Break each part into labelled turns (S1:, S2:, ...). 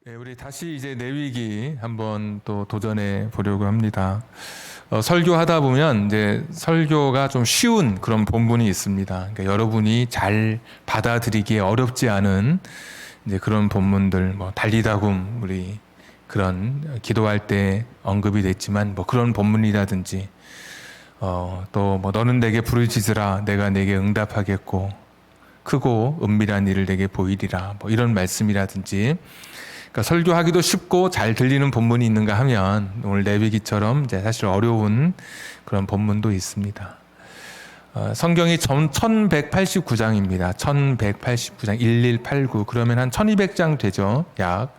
S1: 네, 우리 다시 이제 내위기 한번 또 도전해 보려고 합니다. 설교하다 보면 이제 설교가 좀 쉬운 그런 본문이 있습니다. 그러니까 여러분이 잘 받아들이기에 어렵지 않은 이제 그런 본문들, 뭐 달리다굼 우리 그런 기도할 때 언급이 됐지만 뭐 그런 본문이라든지 또 뭐 너는 내게 부르짖으라 내가 내게 응답하겠고 크고 은밀한 일을 내게 보이리라 뭐 이런 말씀이라든지. 그러니까 설교하기도 쉽고 잘 들리는 본문이 있는가 하면 오늘 레위기처럼 이제 사실 어려운 그런 본문도 있습니다. 성경이 1189장입니다. 1189장 1189 그러면 한 1200장 되죠. 약.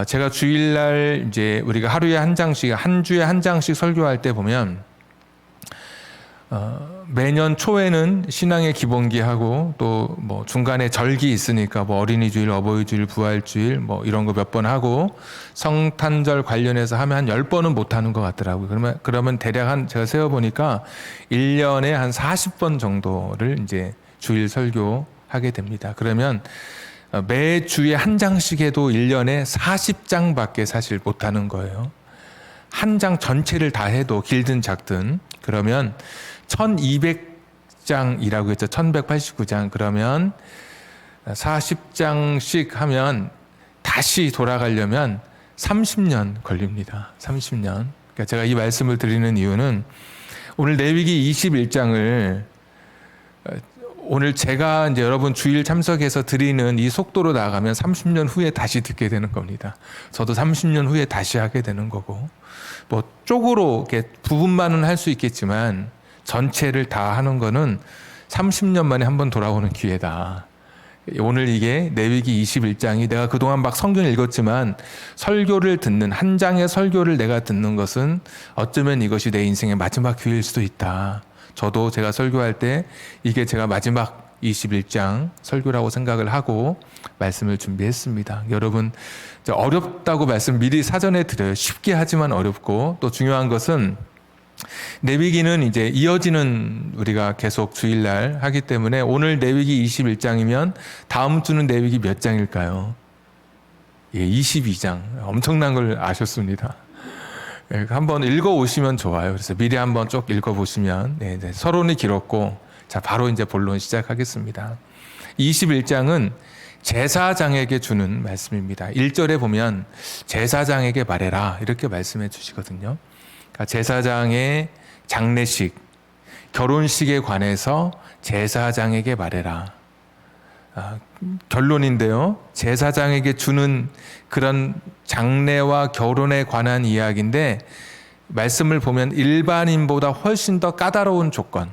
S1: 제가 주일날 이제 우리가 하루에 한 장씩 한 주에 한 장씩 설교할 때 보면 매년 초에는 신앙의 기본기 하고 또 뭐 중간에 절기 있으니까 뭐 어린이 주일, 어버이 주일, 부활 주일 뭐 이런 거 몇 번 하고 성탄절 관련해서 하면 한 10번은 못 하는 것 같더라고요. 그러면 대략 제가 세어 보니까 1년에 한 40번 정도를 이제 주일 설교하게 됩니다. 그러면 매 주에 한 장씩 해도 1년에 40장밖에 사실 못 하는 거예요. 한 장 전체를 다 해도 길든 작든 그러면 1200장이라고 했죠. 1189장. 그러면 40장씩 하면 다시 돌아가려면 30년 걸립니다. 30년. 그러니까 제가 이 말씀을 드리는 이유는 오늘 레위기 21장을 오늘 제가 이제 여러분 주일 참석해서 드리는 이 속도로 나가면 30년 후에 다시 듣게 되는 겁니다. 저도 30년 후에 다시 하게 되는 거고, 뭐 쪽으로 이렇게 부분만은 할 수 있겠지만 전체를 다 하는 거는 30년 만에 한번 돌아오는 기회다. 오늘 이게 레위기 21장이 내가 그동안 막 성경 읽었지만 설교를 듣는 한 장의 설교를 내가 듣는 것은 어쩌면 이것이 내 인생의 마지막 기회일 수도 있다. 저도 제가 설교할 때 이게 제가 마지막 21장 설교라고 생각을 하고 말씀을 준비했습니다. 여러분 어렵다고 말씀 미리 사전에 드려요. 쉽게 하지만 어렵고 또 중요한 것은 레위기는 이제 이어지는 우리가 계속 주일날 하기 때문에 오늘 레위기 21장이면 다음 주는 레위기 몇 장일까요? 예, 22장. 엄청난 걸 아셨습니다. 한번 읽어오시면 좋아요. 그래서 미리 한번 쭉 읽어보시면 서론이 길었고 자 바로 이제 본론 시작하겠습니다. 21장은 제사장에게 주는 말씀입니다. 1절에 보면 제사장에게 말해라 이렇게 말씀해 주시거든요. 그러니까 제사장의 장례식, 결혼식에 관해서 제사장에게 말해라. 결론인데요. 제사장에게 주는 그런 장례와 결혼에 관한 이야기인데 말씀을 보면 일반인보다 훨씬 더 까다로운 조건,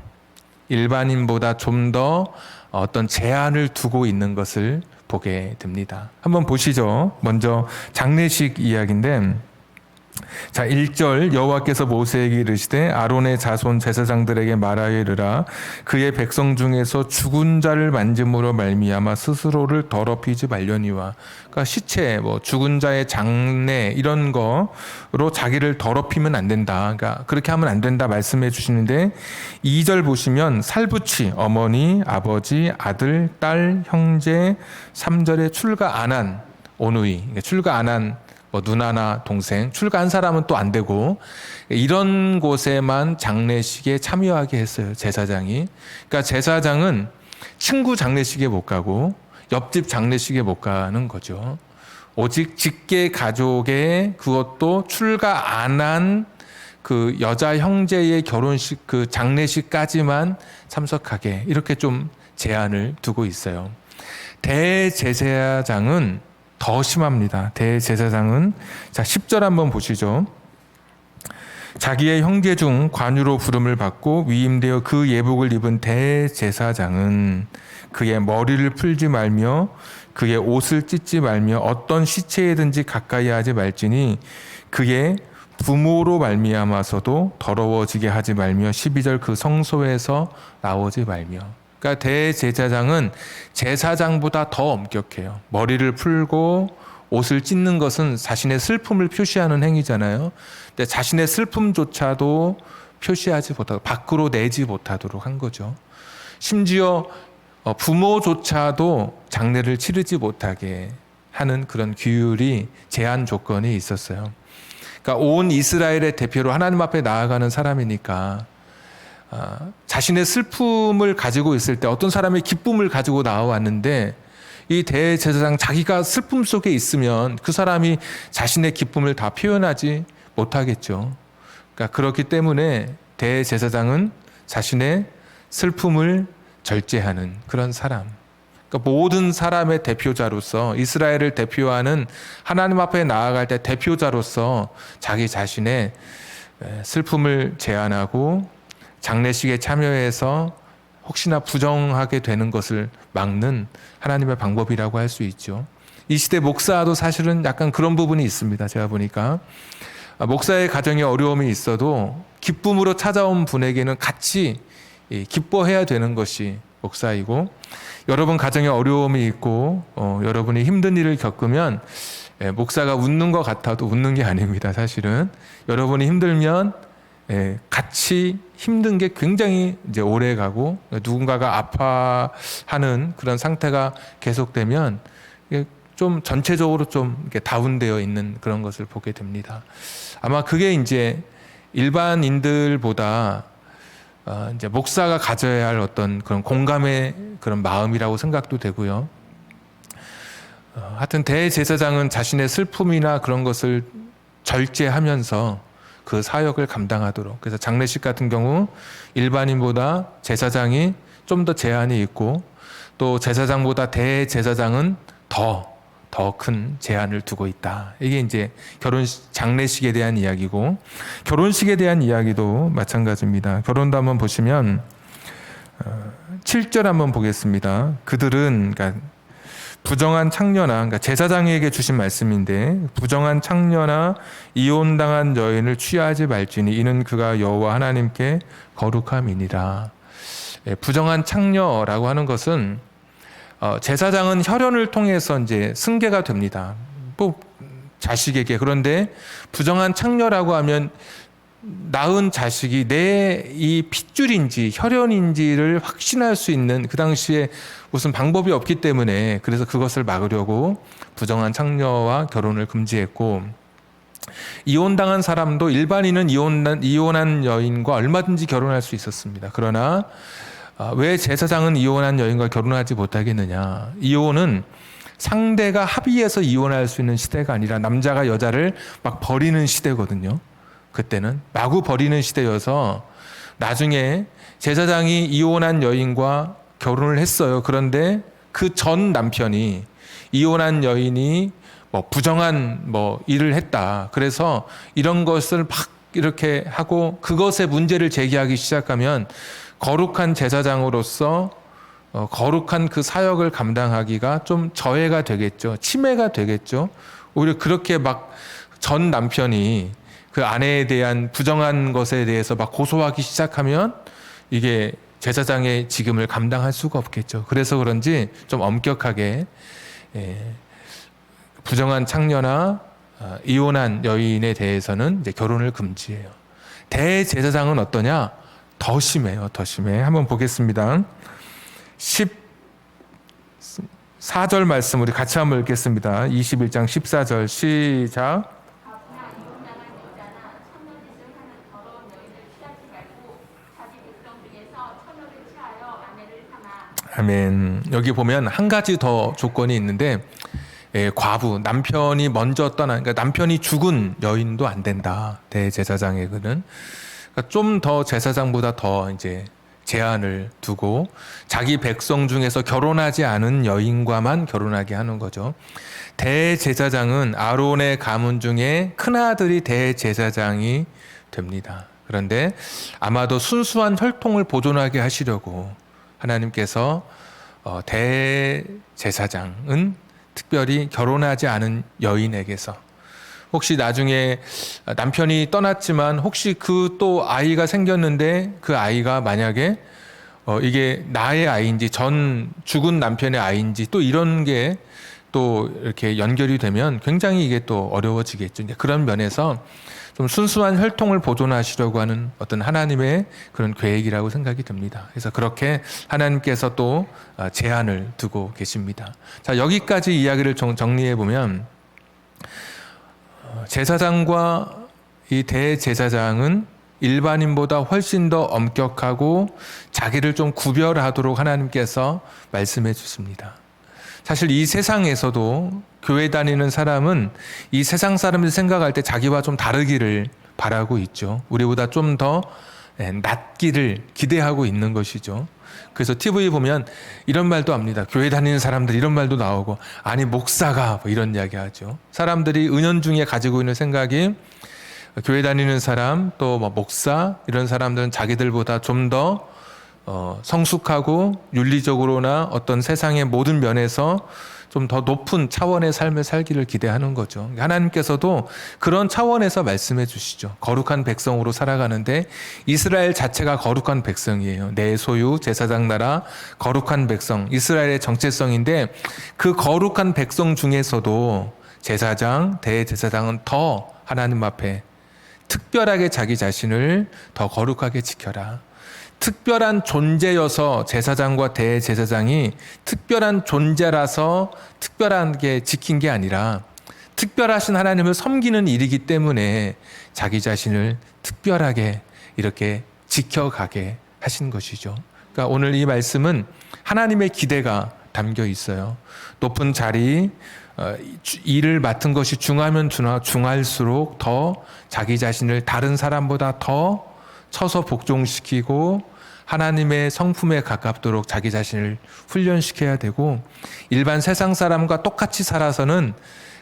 S1: 일반인보다 좀 더 어떤 제한을 두고 있는 것을 보게 됩니다. 한번 보시죠. 먼저 장례식 이야기인데 자 1절 여호와께서 모세에게 이르시되 아론의 자손 제사장들에게 말하여 이르라 그의 백성 중에서 죽은 자를 만짐으로 말미암아 스스로를 더럽히지 말려니와. 그러니까 시체 뭐 죽은 자의 장례 이런 거로 자기를 더럽히면 안 된다. 그러니까 그렇게 하면 안 된다 말씀해 주시는데 2절 보시면 살부치 어머니 아버지 아들 딸 형제 3절에 출가 안 한 오누이 그러니까 출가 안 한 뭐 누나나 동생, 출가한 사람은 또 안 되고 이런 곳에만 장례식에 참여하게 했어요. 제사장이. 그러니까 제사장은 친구 장례식에 못 가고 옆집 장례식에 못 가는 거죠. 오직 직계 가족의 그것도 출가 안 한 그 여자 형제의 결혼식 그 장례식까지만 참석하게 이렇게 좀 제한을 두고 있어요. 대제사장은 더 심합니다. 대제사장은 자 10절 한번 보시죠. 자기의 형제 중 관유로 부름을 받고 위임되어 그 예복을 입은 대제사장은 그의 머리를 풀지 말며 그의 옷을 찢지 말며 어떤 시체에든지 가까이 하지 말지니 그의 부모로 말미암아서도 더러워지게 하지 말며 12절 그 성소에서 나오지 말며. 그러니까 대제사장은 제사장보다 더 엄격해요. 머리를 풀고 옷을 찢는 것은 자신의 슬픔을 표시하는 행위잖아요. 근데 자신의 슬픔조차도 표시하지 못하고 밖으로 내지 못하도록 한 거죠. 심지어 부모조차도 장례를 치르지 못하게 하는 그런 규율이 제한 조건이 있었어요. 그러니까 온 이스라엘의 대표로 하나님 앞에 나아가는 사람이니까 자신의 슬픔을 가지고 있을 때 어떤 사람의 기쁨을 가지고 나와왔는데 이 대제사장 자기가 슬픔 속에 있으면 그 사람이 자신의 기쁨을 다 표현하지 못하겠죠. 그러니까 그렇기 때문에 대제사장은 자신의 슬픔을 절제하는 그런 사람. 그러니까 모든 사람의 대표자로서 이스라엘을 대표하는 하나님 앞에 나아갈 때 대표자로서 자기 자신의 슬픔을 제한하고 장례식에 참여해서 혹시나 부정하게 되는 것을 막는 하나님의 방법이라고 할 수 있죠. 이 시대 목사도 사실은 약간 그런 부분이 있습니다. 제가 보니까 목사의 가정에 어려움이 있어도 기쁨으로 찾아온 분에게는 같이 기뻐해야 되는 것이 목사이고, 여러분 가정에 어려움이 있고 여러분이 힘든 일을 겪으면 목사가 웃는 것 같아도 웃는 게 아닙니다. 사실은 여러분이 힘들면 같이 힘든 게 굉장히 이제 오래 가고, 누군가가 아파하는 그런 상태가 계속되면 좀 전체적으로 좀 이렇게 다운되어 있는 그런 것을 보게 됩니다. 아마 그게 이제 일반인들보다 이제 목사가 가져야 할 어떤 그런 공감의 그런 마음이라고 생각도 되고요. 하여튼 대제사장은 자신의 슬픔이나 그런 것을 절제하면서 그 사역을 감당하도록, 그래서 장례식 같은 경우 일반인보다 제사장이 좀 더 제한이 있고, 또 제사장보다 대제사장은 더 큰 제한을 두고 있다. 이게 이제 장례식에 대한 이야기고, 결혼식에 대한 이야기도 마찬가지입니다. 결혼도 한번 보시면 7절 한번 보겠습니다. 그들은, 그러니까 부정한 창녀나, 그러니까 제사장에게 주신 말씀인데, 부정한 창녀나 이혼당한 여인을 취하지 말지니 이는 그가 여호와 하나님께 거룩함이니라. 부정한 창녀라고 하는 것은 제사장은 혈연을 통해서 이제 승계가 됩니다. 뭐 자식에게. 그런데 부정한 창녀라고 하면 낳은 자식이 내 이 핏줄인지 혈연인지를 확신할 수 있는, 그 당시에 무슨 방법이 없기 때문에, 그래서 그것을 막으려고 부정한 창녀와 결혼을 금지했고, 이혼당한 사람도 일반인은 이혼한 여인과 얼마든지 결혼할 수 있었습니다. 그러나 왜 제사장은 이혼한 여인과 결혼하지 못하겠느냐? 이혼은 상대가 합의해서 이혼할 수 있는 시대가 아니라 남자가 여자를 막 버리는 시대거든요. 그때는 마구 버리는 시대여서 나중에 제사장이 이혼한 여인과 결혼을 했어요. 그런데 그 전 남편이 이혼한 여인이 부정한 일을 했다. 그래서 이런 것을 막 이렇게 하고 그것에 문제를 제기하기 시작하면 거룩한 제사장으로서 거룩한 그 사역을 감당하기가 좀 저해가 되겠죠. 침해가 되겠죠. 오히려 그렇게 막 전 남편이 그 아내에 대한 부정한 것에 대해서 막 고소하기 시작하면 이게 제사장의 직임을 감당할 수가 없겠죠. 그래서 그런지 좀 엄격하게 부정한 창녀나 이혼한 여인에 대해서는 이제 결혼을 금지해요. 대제사장은 어떠냐? 더 심해요. 더 심해. 한번 보겠습니다. 14절 말씀 우리 같이 한번 읽겠습니다. 21장 14절 시작. 아멘. 여기 보면 한 가지 더 조건이 있는데, 과부, 남편이 먼저 그러니까 남편이 죽은 여인도 안 된다. 대제사장에게는. 그러니까 좀 더 제사장보다 더 이제 제한을 두고 자기 백성 중에서 결혼하지 않은 여인과만 결혼하게 하는 거죠. 대제사장은 아론의 가문 중에 큰아들이 대제사장이 됩니다. 그런데 아마도 순수한 혈통을 보존하게 하시려고 하나님께서 대제사장은 특별히 결혼하지 않은 여인에게서, 혹시 나중에 남편이 떠났지만 혹시 그 또 아이가 생겼는데 그 아이가 만약에 이게 나의 아이인지 전 죽은 남편의 아이인지 또 이런 게 또 이렇게 연결이 되면 굉장히 이게 또 어려워지겠죠. 그런 면에서 좀 순수한 혈통을 보존하시려고 하는 어떤 하나님의 그런 계획이라고 생각이 듭니다. 그래서 그렇게 하나님께서 또 제한을 두고 계십니다. 자, 여기까지 이야기를 정리해 보면 제사장과 이 대제사장은 일반인보다 훨씬 더 엄격하고 자기를 좀 구별하도록 하나님께서 말씀해 주십니다. 사실 이 세상에서도 교회 다니는 사람은 이 세상 사람들 생각할 때 자기와 좀 다르기를 바라고 있죠. 우리보다 좀 더 낫기를 기대하고 있는 것이죠. 그래서 TV 보면 이런 말도 합니다. 교회 다니는 사람들 이런 말도 나오고, 아니 목사가 뭐 이런 이야기 하죠. 사람들이 은연중에 가지고 있는 생각이 교회 다니는 사람 또 뭐 목사 이런 사람들은 자기들보다 좀 더 성숙하고 윤리적으로나 어떤 세상의 모든 면에서 좀 더 높은 차원의 삶을 살기를 기대하는 거죠. 하나님께서도 그런 차원에서 말씀해 주시죠. 거룩한 백성으로 살아가는데 이스라엘 자체가 거룩한 백성이에요. 내 소유 제사장 나라 거룩한 백성, 이스라엘의 정체성인데 그 거룩한 백성 중에서도 제사장, 대제사장은 더 하나님 앞에 특별하게 자기 자신을 더 거룩하게 지켜라. 특별한 존재여서 제사장과 대제사장이 특별한 존재라서 특별하게 지킨 게 아니라 특별하신 하나님을 섬기는 일이기 때문에 자기 자신을 특별하게 이렇게 지켜가게 하신 것이죠. 그러니까 오늘 이 말씀은 하나님의 기대가 담겨 있어요. 높은 자리, 일을 맡은 것이 중하면 중할수록 더 자기 자신을 다른 사람보다 더 쳐서 복종시키고 하나님의 성품에 가깝도록 자기 자신을 훈련시켜야 되고, 일반 세상 사람과 똑같이 살아서는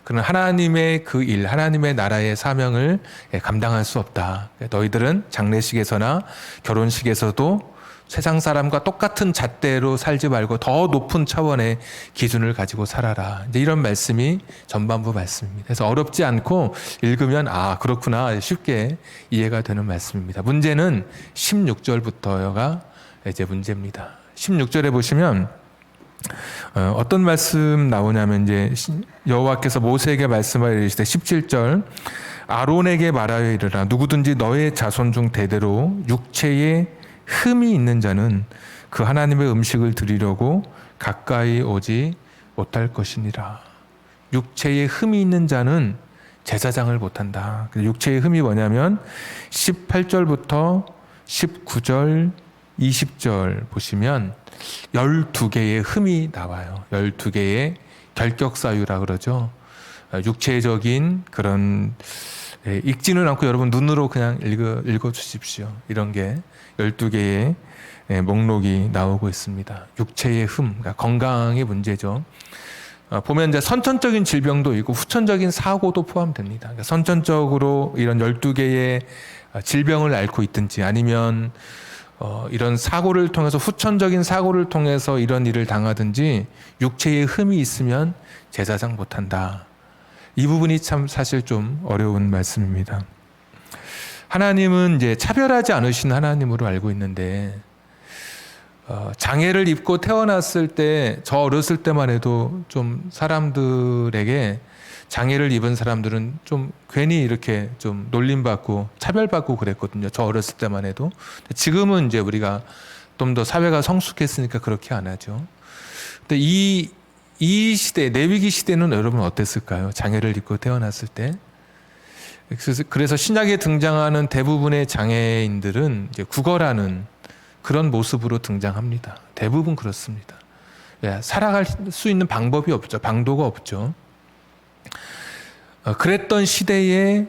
S1: 그런 하나님의 그 일, 하나님의 나라의 사명을 감당할 수 없다. 너희들은 장례식에서나 결혼식에서도 세상 사람과 똑같은 잣대로 살지 말고 더 높은 차원의 기준을 가지고 살아라. 이제 이런 말씀이 전반부 말씀입니다. 그래서 어렵지 않고 읽으면 아 그렇구나 쉽게 이해가 되는 말씀입니다. 문제는 16절부터가 이제 문제입니다. 16절에 보시면 어떤 말씀 나오냐면 이제 여호와께서 모세에게 말씀하여 이르시되 17절 아론에게 말하여 이르라 누구든지 너의 자손 중 대대로 육체의 흠이 있는 자는 그 하나님의 음식을 드리려고 가까이 오지 못할 것이니라. 육체의 흠이 있는 자는 제사장을 못한다. 육체의 흠이 뭐냐면 18절부터 19절, 20절 보시면 12개의 흠이 나와요. 12개의 결격사유라 그러죠. 육체적인 그런 읽지는 않고 여러분 눈으로 그냥 읽어 주십시오. 이런 게 12개의 목록이 나오고 있습니다. 육체의 흠, 그러니까 건강의 문제죠. 보면 이제 선천적인 질병도 있고 후천적인 사고도 포함됩니다. 그러니까 선천적으로 이런 12개의 질병을 앓고 있든지 아니면 이런 사고를 통해서 후천적인 사고를 통해서 이런 일을 당하든지 육체의 흠이 있으면 제사장 못한다. 이 부분이 참 사실 좀 어려운 말씀입니다. 하나님은 이제 차별하지 않으신 하나님으로 알고 있는데 장애를 입고 태어났을 때 저 어렸을 때만 해도 좀 사람들에게 장애를 입은 사람들은 좀 괜히 이렇게 좀 놀림받고 차별받고 그랬거든요. 저 어렸을 때만 해도. 지금은 이제 우리가 좀 더 사회가 성숙했으니까 그렇게 안 하죠. 근데 이 시대, 레위기 시대는 여러분 어땠을까요? 장애를 입고 태어났을 때. 그래서 신약에 등장하는 대부분의 장애인들은 이제 구걸하는 그런 모습으로 등장합니다. 대부분 그렇습니다. 살아갈 수 있는 방법이 없죠. 방도가 없죠. 그랬던 시대에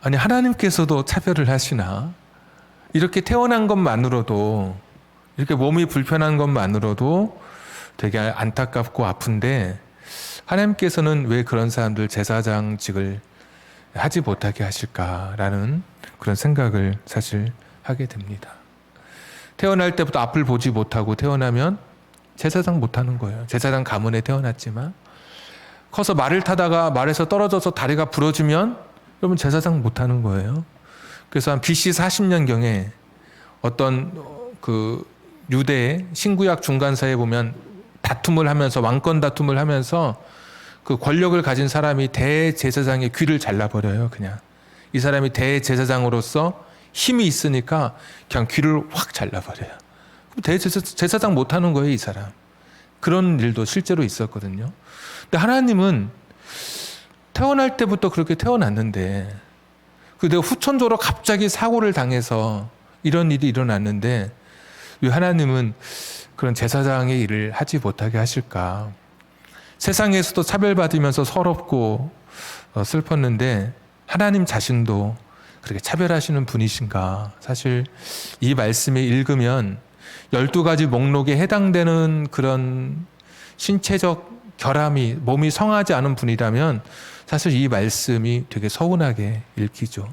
S1: 아니 하나님께서도 차별을 하시나? 이렇게 태어난 것만으로도 이렇게 몸이 불편한 것만으로도 되게 안타깝고 아픈데 하나님께서는 왜 그런 사람들 제사장직을 하지 못하게 하실까라는 그런 생각을 사실 하게 됩니다. 태어날 때부터 앞을 보지 못하고 태어나면 제사장 못하는 거예요. 제사장 가문에 태어났지만 커서 말을 타다가 말에서 떨어져서 다리가 부러지면 여러분 제사장 못하는 거예요. 그래서 한 BC 40년경에 어떤 그 유대 신구약 중간사에 보면 다툼을 하면서 왕권 다툼을 하면서 그 권력을 가진 사람이 대제사장의 귀를 잘라버려요. 그냥 이 사람이 대제사장으로서 힘이 있으니까 그냥 귀를 확 잘라버려요. 대제사장 못하는 거예요, 이 사람. 그런 일도 실제로 있었거든요. 근데 하나님은 태어날 때부터 그렇게 태어났는데, 내가 후천적으로 갑자기 사고를 당해서 이런 일이 일어났는데 왜 하나님은 그런 제사장의 일을 하지 못하게 하실까? 세상에서도 차별받으면서 서럽고 슬펐는데 하나님 자신도 그렇게 차별하시는 분이신가? 사실 이 말씀을 읽으면 12가지 목록에 해당되는 그런 신체적 결함이, 몸이 성하지 않은 분이라면 사실 이 말씀이 되게 서운하게 읽히죠.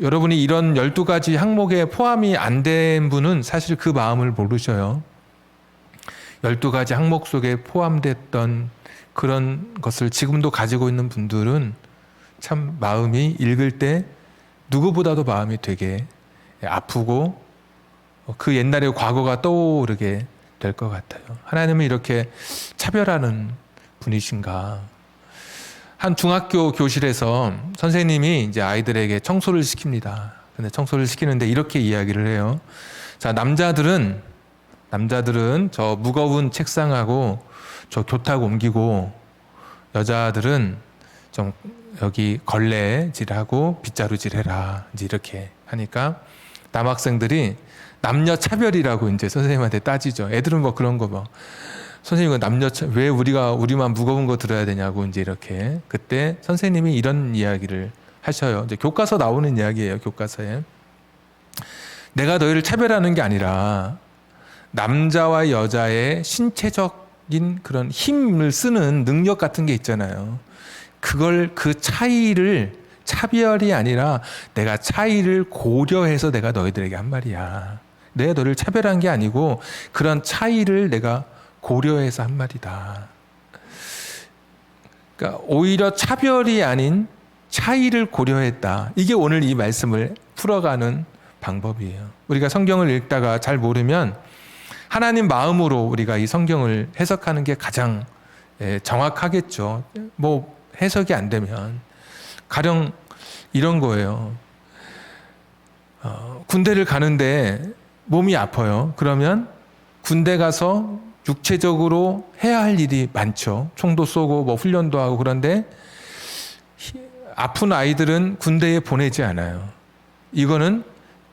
S1: 여러분이 이런 12가지 항목에 포함이 안 된 분은 사실 그 마음을 모르셔요. 12가지 항목 속에 포함됐던 그런 것을 지금도 가지고 있는 분들은 참 마음이 읽을 때 누구보다도 마음이 되게 아프고 그 옛날의 과거가 떠오르게 될 것 같아요. 하나님은 이렇게 차별하는 분이신가? 한 중학교 교실에서 선생님이 이제 아이들에게 청소를 시킵니다. 근데 청소를 시키는데 이렇게 이야기를 해요. 자, 남자들은 저 무거운 책상하고 저 교탁 옮기고, 여자들은 좀 여기 걸레질하고 빗자루질 해라. 이제 이렇게 하니까 남학생들이 남녀 차별이라고 이제 선생님한테 따지죠. 애들은 뭐 그런 거 뭐. 선생님은 왜 우리만 무거운 거 들어야 되냐고 이제 이렇게. 그때 선생님이 이런 이야기를 하셔요. 이제 교과서 나오는 이야기예요, 교과서에. 내가 너희를 차별하는 게 아니라 남자와 여자의 신체적인 그런 힘을 쓰는 능력 같은 게 있잖아요. 그 차이를, 차별이 아니라 내가 차이를 고려해서 내가 너희들에게 한 말이야. 내가 너를 차별한 게 아니고 그런 차이를 내가 고려해서 한 말이다. 그러니까 오히려 차별이 아닌 차이를 고려했다. 이게 오늘 이 말씀을 풀어가는 방법이에요. 우리가 성경을 읽다가 잘 모르면 하나님 마음으로 우리가 이 성경을 해석하는 게 가장 정확하겠죠. 뭐 해석이 안 되면 가령 이런 거예요. 군대를 가는데 몸이 아파요. 그러면 군대 가서 육체적으로 해야 할 일이 많죠. 총도 쏘고 뭐 훈련도 하고. 그런데 아픈 아이들은 군대에 보내지 않아요. 이거는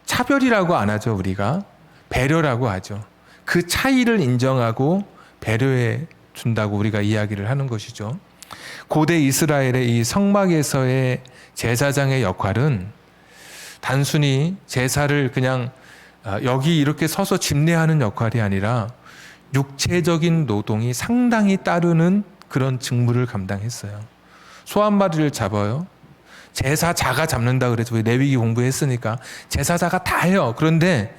S1: 차별이라고 안 하죠. 우리가 배려라고 하죠. 그 차이를 인정하고 배려해 준다고 우리가 이야기를 하는 것이죠. 고대 이스라엘의 이 성막에서의 제사장의 역할은 단순히 제사를 그냥 여기 이렇게 서서 집례하는 역할이 아니라 육체적인 노동이 상당히 따르는 그런 직무를 감당했어요. 소 한 마리를 잡아요. 제사자가 잡는다 그래서 우리 레위기 공부했으니까 제사자가 다 해요. 그런데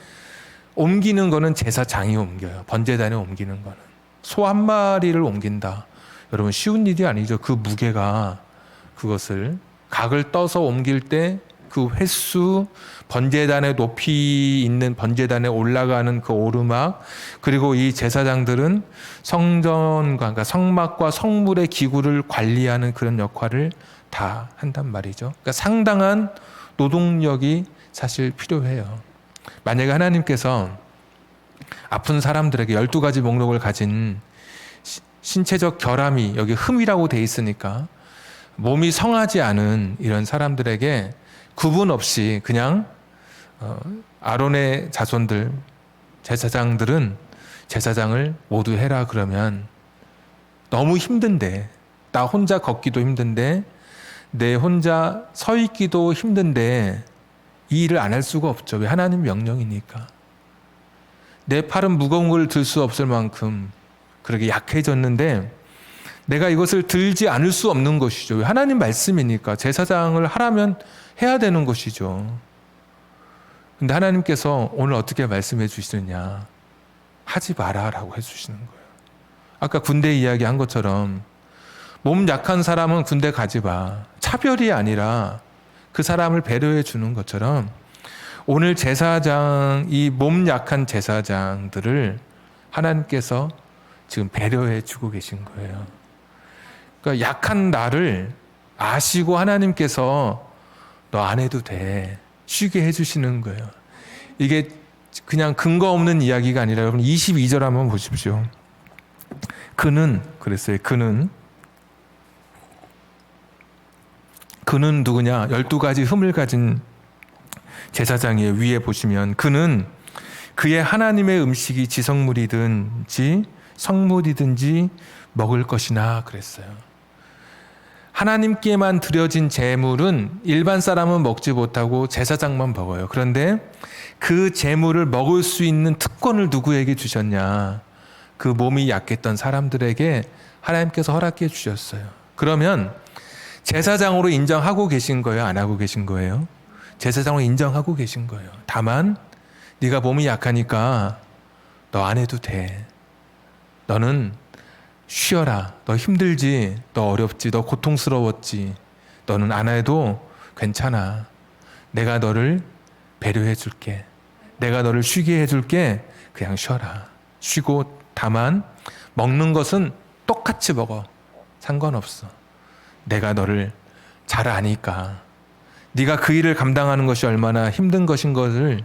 S1: 옮기는 거는 제사장이 옮겨요. 번제단에 옮기는 거는. 소 한 마리를 옮긴다. 여러분 쉬운 일이 아니죠. 그 무게가, 그것을 각을 떠서 옮길 때 그 횟수, 번제단의 높이 있는 번제단에 올라가는 그 오르막, 그리고 이 제사장들은 성전과, 그러니까 성막과 성물의 기구를 관리하는 그런 역할을 다 한단 말이죠. 그러니까 상당한 노동력이 사실 필요해요. 만약에 하나님께서 아픈 사람들에게 12가지 목록을 가진 신체적 결함이 여기 흠이라고 돼 있으니까 몸이 성하지 않은 이런 사람들에게 구분 없이 그냥 아론의 자손들, 제사장들은 제사장을 모두 해라 그러면 너무 힘든데, 나 혼자 걷기도 힘든데, 내 혼자 서 있기도 힘든데 이 일을 안 할 수가 없죠. 왜? 하나님 명령이니까. 내 팔은 무거운 걸 들 수 없을 만큼 그렇게 약해졌는데 내가 이것을 들지 않을 수 없는 것이죠. 왜? 하나님 말씀이니까. 제사장을 하라면 해야 되는 것이죠. 근데 하나님께서 오늘 어떻게 말씀해 주시느냐? 하지 마라라고 해주시는 거예요. 아까 군대 이야기 한 것처럼 몸 약한 사람은 군대 가지 마. 차별이 아니라 그 사람을 배려해 주는 것처럼 오늘 제사장, 이 몸 약한 제사장들을 하나님께서 지금 배려해 주고 계신 거예요. 그러니까 약한 나를 아시고 하나님께서 너 안 해도 돼. 쉬게 해주시는 거예요. 이게 그냥 근거 없는 이야기가 아니라 여러분 22절 한번 보십시오. 그는 그랬어요. 그는 누구냐? 12가지 흠을 가진 제사장이에요. 위에 보시면 그는 그의 하나님의 음식이 지성물이든지 성물이든지 먹을 것이나 그랬어요. 하나님께만 드려진 제물은 일반 사람은 먹지 못하고 제사장만 먹어요. 그런데 그 제물을 먹을 수 있는 특권을 누구에게 주셨냐? 그 몸이 약했던 사람들에게 하나님께서 허락해 주셨어요. 그러면 제사장으로 인정하고 계신 거예요? 안 하고 계신 거예요? 제사장으로 인정하고 계신 거예요. 다만 네가 몸이 약하니까 너 안 해도 돼. 너는 쉬어라. 너 힘들지? 너 어렵지? 너 고통스러웠지? 너는 안 해도 괜찮아. 내가 너를 배려해 줄게. 내가 너를 쉬게 해 줄게. 그냥 쉬어라. 쉬고 다만 먹는 것은 똑같이 먹어. 상관없어. 내가 너를 잘 아니까. 네가 그 일을 감당하는 것이 얼마나 힘든 것인 것을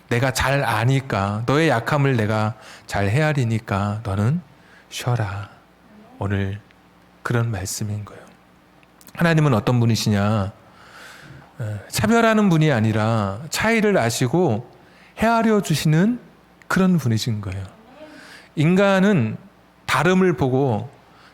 S1: 내가 잘 아니까. 너의 약함을 내가 잘 헤아리니까 너는 쉬어라. 오늘 그런 말씀인 거예요. 하나님은 어떤 분이시냐? 차별하는 분이 아니라 차이를 아시고 헤아려 주시는 그런 분이신 거예요. 인간은 다름을 보고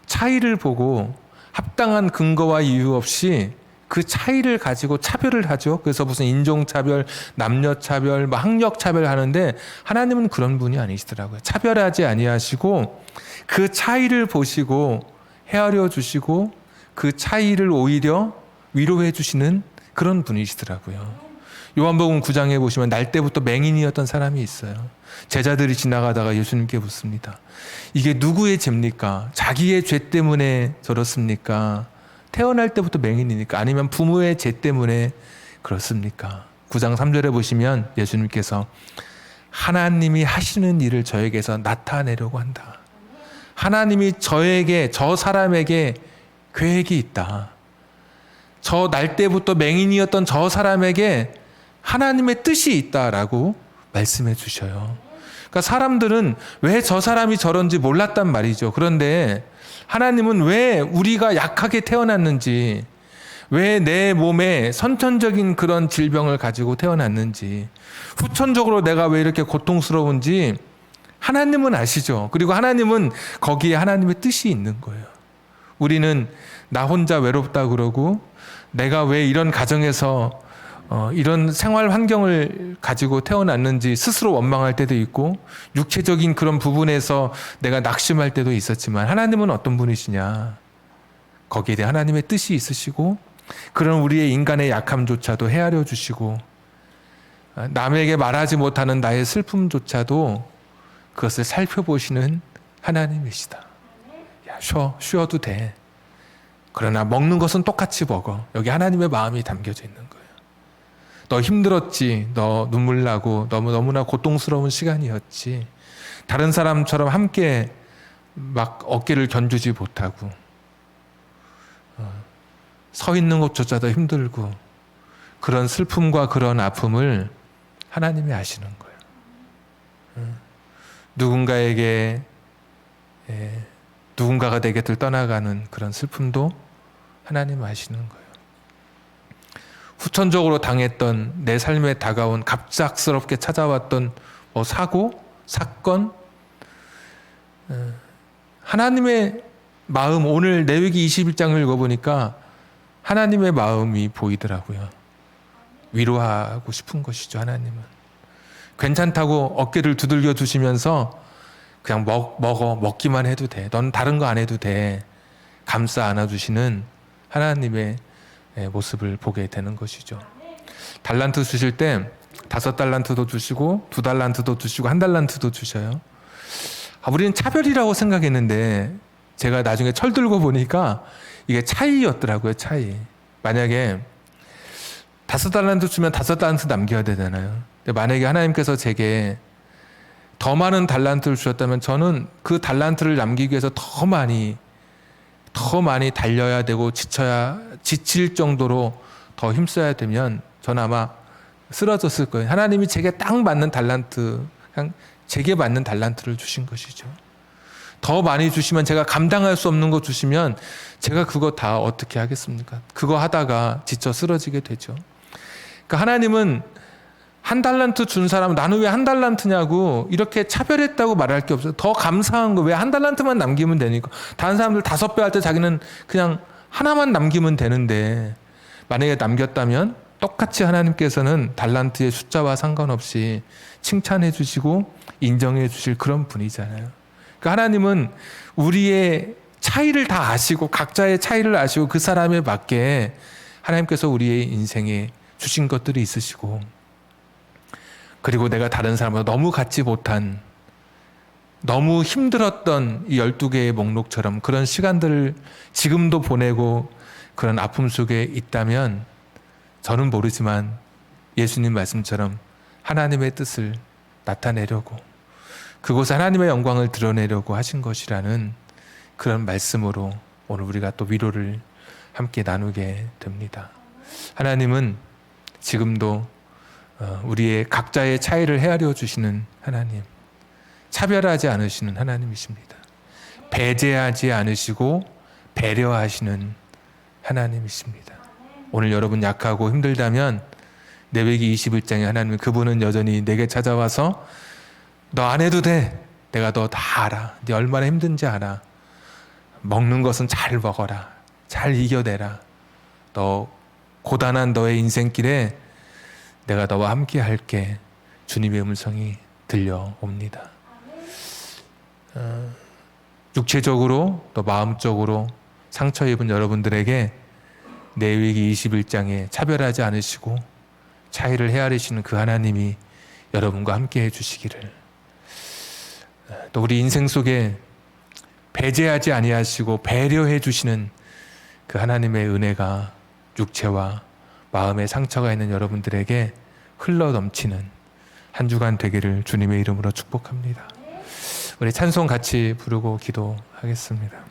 S1: 차이를 보고 합당한 근거와 이유 없이 그 차이를 가지고 차별을 하죠. 그래서 무슨 인종차별, 남녀차별, 학력차별 하는데 하나님은 그런 분이 아니시더라고요. 차별하지 아니하시고 그 차이를 보시고 헤아려 주시고 그 차이를 오히려 위로해 주시는 그런 분이시더라고요. 요한복음 9장에 보시면 날 때부터 맹인이었던 사람이 있어요. 제자들이 지나가다가 예수님께 묻습니다. 이게 누구의 죄입니까? 자기의 죄 때문에 저렇습니까? 태어날 때부터 맹인이니까? 아니면 부모의 죄 때문에 그렇습니까? 9장 3절에 보시면 예수님께서 하나님이 하시는 일을 저에게서 나타내려고 한다. 하나님이 저에게, 저 사람에게 계획이 있다. 저 날 때부터 맹인이었던 저 사람에게 하나님의 뜻이 있다라고 말씀해 주셔요. 그러니까 사람들은 왜 저 사람이 저런지 몰랐단 말이죠. 그런데 하나님은 왜 우리가 약하게 태어났는지, 왜 내 몸에 선천적인 그런 질병을 가지고 태어났는지, 후천적으로 내가 왜 이렇게 고통스러운지 하나님은 아시죠. 그리고 하나님은 거기에 하나님의 뜻이 있는 거예요. 우리는 나 혼자 외롭다 그러고 내가 왜 이런 가정에서 이런 생활 환경을 가지고 태어났는지 스스로 원망할 때도 있고 육체적인 그런 부분에서 내가 낙심할 때도 있었지만 하나님은 어떤 분이시냐? 거기에 대해 하나님의 뜻이 있으시고 그런 우리의 인간의 약함조차도 헤아려 주시고 남에게 말하지 못하는 나의 슬픔조차도 그것을 살펴보시는 하나님이시다. 야, 쉬어도 돼. 그러나 먹는 것은 똑같이 먹어. 여기 하나님의 마음이 담겨져 있는 거예요. 너 힘들었지. 너 눈물 나고 너무나 고통스러운 시간이었지. 다른 사람처럼 함께 막 어깨를 견주지 못하고 서 있는 것조차도 힘들고 그런 슬픔과 그런 아픔을 하나님이 아시는 거예요. 누군가에게 누군가가 내 곁을 떠나가는 그런 슬픔도 하나님 아시는 거예요. 후천적으로 당했던 내 삶에 다가온 갑작스럽게 찾아왔던 사고, 사건, 하나님의 마음, 오늘 레위기 21장을 읽어보니까 하나님의 마음이 보이더라고요. 위로하고 싶은 것이죠, 하나님은. 괜찮다고 어깨를 두들겨 주시면서 그냥 먹기만 해도 돼. 넌 다른 거 안 해도 돼. 감싸 안아주시는 하나님의 모습을 보게 되는 것이죠. 달란트 주실 때 5달란트도 주시고 2달란트도 주시고 1달란트도 주셔요. 우리는 차별이라고 생각했는데 제가 나중에 철들고 보니까 이게 차이였더라고요. 차이. 만약에 5달란트 주면 5달란트 남겨야 되잖아요. 근데 만약에 하나님께서 제게 더 많은 달란트를 주셨다면 저는 그 달란트를 남기기 위해서 더 많이 달려야 되고 지칠 정도로 더 힘써야 되면 전 아마 쓰러졌을 거예요. 하나님이 제게 딱 맞는 달란트, 그냥 제게 맞는 달란트를 주신 것이죠. 더 많이 주시면, 제가 감당할 수 없는 거 주시면 제가 그거 다 어떻게 하겠습니까? 그거 하다가 지쳐 쓰러지게 되죠. 그러니까 하나님은 한 달란트 준 사람, 나는 왜 한 달란트냐고 이렇게 차별했다고 말할 게 없어요. 더 감사한 거, 왜 한 달란트만 남기면 되니까. 다른 사람들 5배 할 때 자기는 그냥 하나만 남기면 되는데, 만약에 남겼다면 똑같이 하나님께서는 달란트의 숫자와 상관없이 칭찬해 주시고 인정해 주실 그런 분이잖아요. 그러니까 하나님은 우리의 차이를 다 아시고, 각자의 차이를 아시고, 그 사람에 맞게 하나님께서 우리의 인생에 주신 것들이 있으시고, 그리고 내가 다른 사람과 너무 같지 못한, 너무 힘들었던 이 12개의 목록처럼 그런 시간들을 지금도 보내고 그런 아픔 속에 있다면, 저는 모르지만 예수님 말씀처럼 하나님의 뜻을 나타내려고, 그곳에 하나님의 영광을 드러내려고 하신 것이라는 그런 말씀으로 오늘 우리가 또 위로를 함께 나누게 됩니다. 하나님은 지금도 우리의 각자의 차이를 헤아려 주시는 하나님, 차별하지 않으시는 하나님이십니다. 배제하지 않으시고 배려하시는 하나님이십니다. 오늘 여러분 약하고 힘들다면 레위기 21장에 하나님은, 그분은 여전히 내게 찾아와서 너 안 해도 돼. 내가 너 다 알아. 네 얼마나 힘든지 알아. 먹는 것은 잘 먹어라. 잘 이겨내라. 너 고단한 너의 인생길에 내가 너와 함께 할게. 주님의 음성이 들려옵니다. 육체적으로 또 마음적으로 상처 입은 여러분들에게 레위기 21장에 차별하지 않으시고 차이를 헤아리시는 그 하나님이 여러분과 함께 해주시기를, 또 우리 인생 속에 배제하지 아니하시고 배려해 주시는 그 하나님의 은혜가 육체와 마음의 상처가 있는 여러분들에게 흘러 넘치는 한 주간 되기를 주님의 이름으로 축복합니다. 우리 찬송 같이 부르고 기도하겠습니다.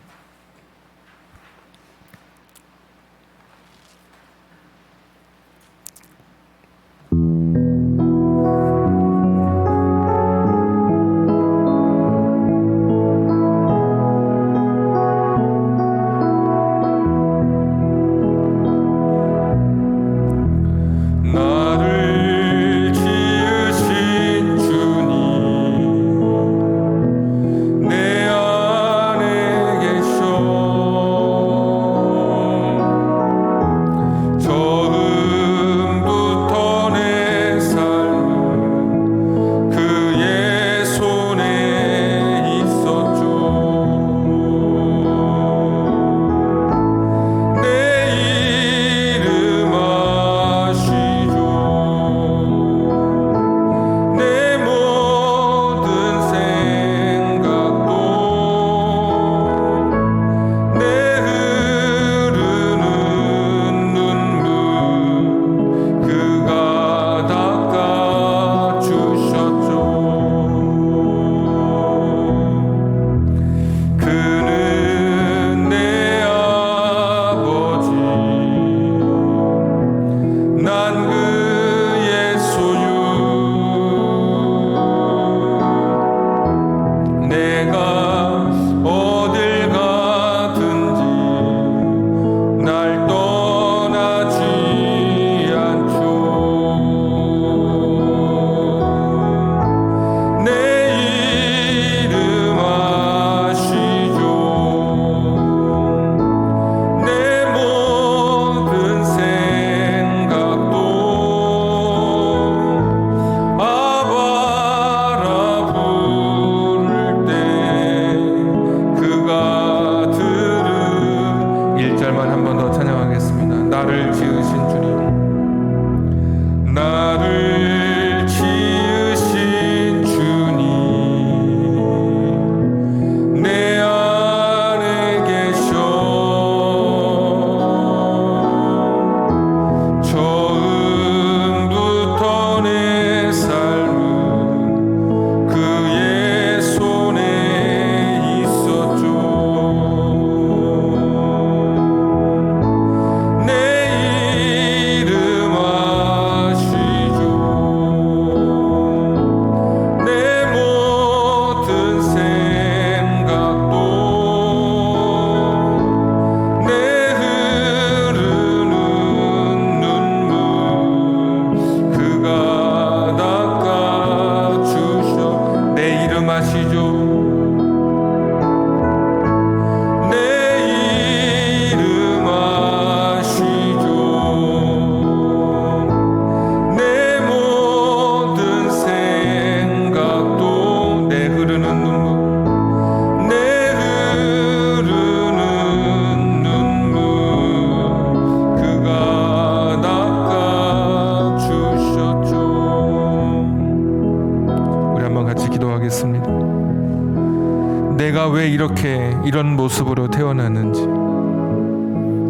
S1: 이렇게 이런 모습으로 태어났는지,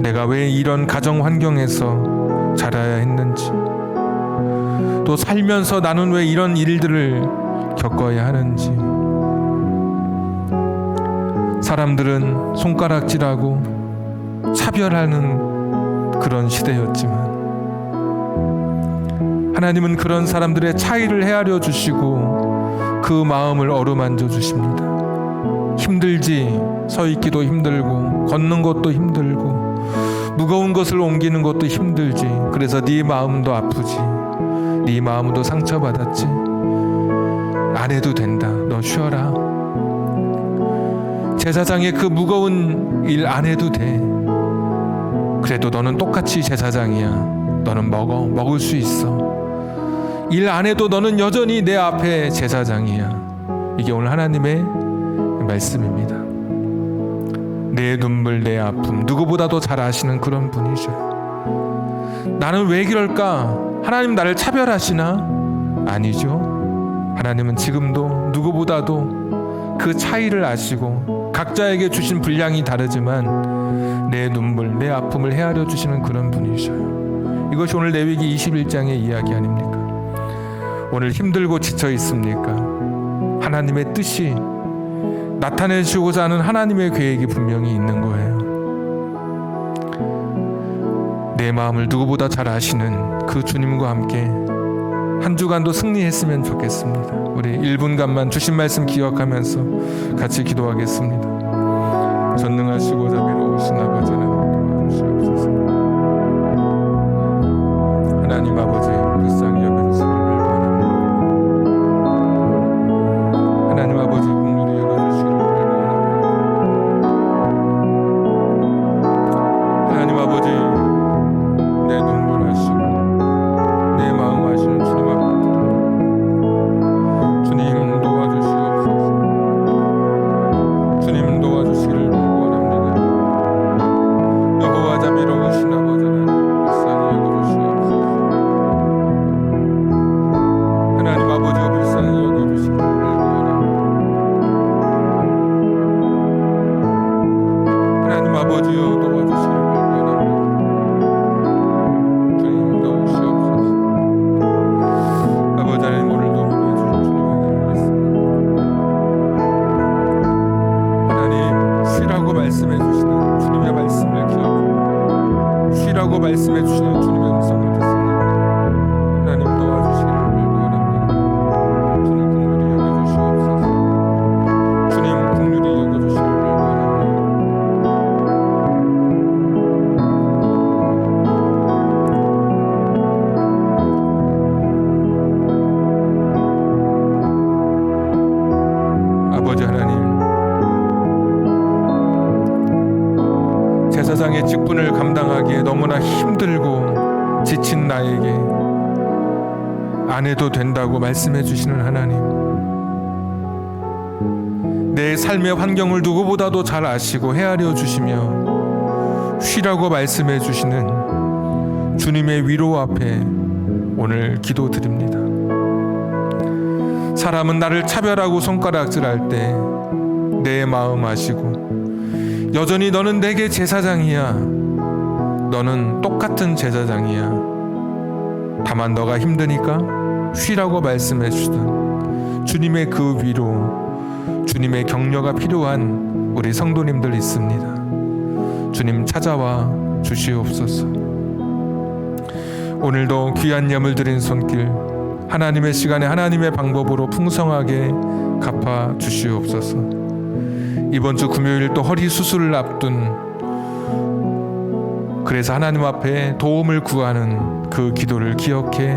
S1: 내가 왜 이런 가정 환경에서 자라야 했는지, 또 살면서 나는 왜 이런 일들을 겪어야 하는지. 사람들은 손가락질하고 차별하는 그런 시대였지만 하나님은 그런 사람들의 차이를 헤아려 주시고 그 마음을 어루만져 주십니다. 힘들지. 서 있기도 힘들고 걷는 것도 힘들고 무거운 것을 옮기는 것도 힘들지. 그래서 네 마음도 아프지. 네 마음도 상처받았지. 안 해도 된다. 너 쉬어라. 제사장의 그 무거운 일 안 해도 돼. 그래도 너는 똑같이 제사장이야. 너는 먹을 수 있어. 일 안 해도 너는 여전히 내 앞에 제사장이야. 이게 오늘 하나님의 말씀입니다. 내 눈물, 내 아픔 누구보다도 잘 아시는 그런 분이셔요. 나는 왜 그럴까? 하나님 나를 차별하시나? 아니죠. 하나님은 지금도 누구보다도 그 차이를 아시고 각자에게 주신 분량이 다르지만 내 눈물, 내 아픔을 헤아려 주시는 그런 분이셔요. 이것이 오늘 레위기 21장의 이야기 아닙니까? 오늘 힘들고 지쳐 있습니까? 하나님의 뜻이 나타내시고자 하는 하나님의 계획이 분명히 있는 거예요. 내 마음을 누구보다 잘 아시는 그 주님과 함께 한 주간도 승리했으면 좋겠습니다. 우리 1분간만 주신 말씀 기억하면서 같이 기도하겠습니다. 전능하시고 자비로우신 아버지 하나님 도와주시옵소서. 하나님 아버지 불쌍히 여겨주시길 원합니다. 하나님 아버지 긍휼히 여겨주시길 원합니다. 하나님 아버지 내 눈물 아시고 내 마음 아시는 주님 앞에 주님 도와주시옵소서. 주님 도와주시기를 원합니다. 여호와 자비로우신 아버지 하나님 불쌍히 여겨주시옵소서. 하나님 아버지가 불쌍히 여겨주시기를 원합니다. 하나님 아버지여 도와주시기를 원합니다. 주님 도우시옵소서. 아버지 하나님 오늘도 위로해 주신 주님의 믿습니다. 하나님 쉬라고 말씀해 주시는 주님의 말씀을 기억합니다. 쉬라고 말씀해 주시는 주님의 음성을 듣습니다. 하나님 도와주시기를 원합니다. 주님 긍휼히 여겨주시옵소서. 주님 긍휼히 여겨주시기를 원합니다. 아버지 하나님, 제사장의 직분을 감당하기에 너무나 힘들고 지친 나에게 안 해도 된다고 말씀해 주시는 하나님, 내 삶의 환경을 누구보다도 잘 아시고 헤아려 주시며 쉬라고 말씀해 주시는 주님의 위로 앞에 오늘 기도드립니다. 사람은 나를 차별하고 손가락질할 때 내 마음 아시고 여전히 너는 내게 제사장이야. 너는 똑같은 제사장이야. 다만 너가 힘드니까 쉬라고 말씀해 주시던 주님의 그 위로, 주님의 격려가 필요한 우리 성도님들 있습니다. 주님 찾아와 주시옵소서. 오늘도 귀한 예물 드린 손길 하나님의 시간에 하나님의 방법으로 풍성하게 갚아 주시옵소서. 이번 주 금요일 또 허리 수술을 앞둔, 그래서 하나님 앞에 도움을 구하는 그 기도를 기억해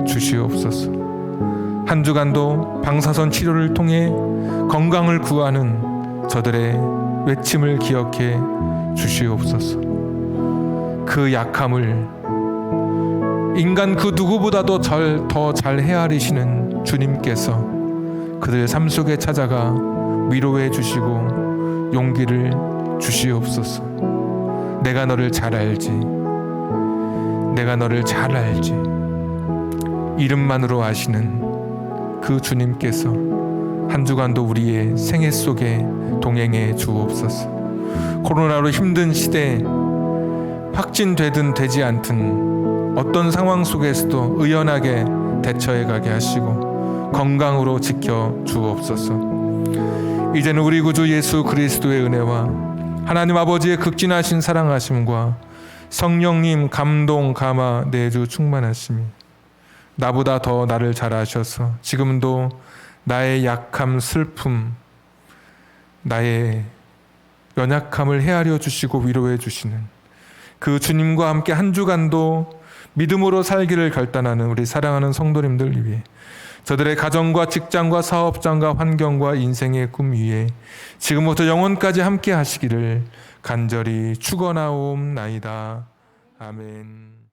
S1: 주시옵소서. 한 주간도 방사선 치료를 통해 건강을 구하는 저들의 외침을 기억해 주시옵소서. 그 약함을 인간 그 누구보다도 더 잘 헤아리시는 주님께서 그들의 삶 속에 찾아가 위로해 주시고 용기를 주시옵소서. 내가 너를 잘 알지. 내가 너를 잘 알지. 이름만으로 아시는 그 주님께서 한 주간도 우리의 생애 속에 동행해 주옵소서. 코로나로 힘든 시대, 확진되든 되지 않든 어떤 상황 속에서도 의연하게 대처해 가게 하시고 건강으로 지켜 주옵소서. 이제는 우리 구주 예수 그리스도의 은혜와 하나님 아버지의 극진하신 사랑하심과 성령님 감동 감화 내주 충만하심이 나보다 더 나를 잘 아셔서 지금도 나의 약함 슬픔 나의 연약함을 헤아려 주시고 위로해 주시는 그 주님과 함께 한 주간도 믿음으로 살기를 결단하는 우리 사랑하는 성도님들 위해 저들의 가정과 직장과 사업장과 환경과 인생의 꿈 위에 지금부터 영원까지 함께 하시기를 간절히 축원하옵나이다. 아멘.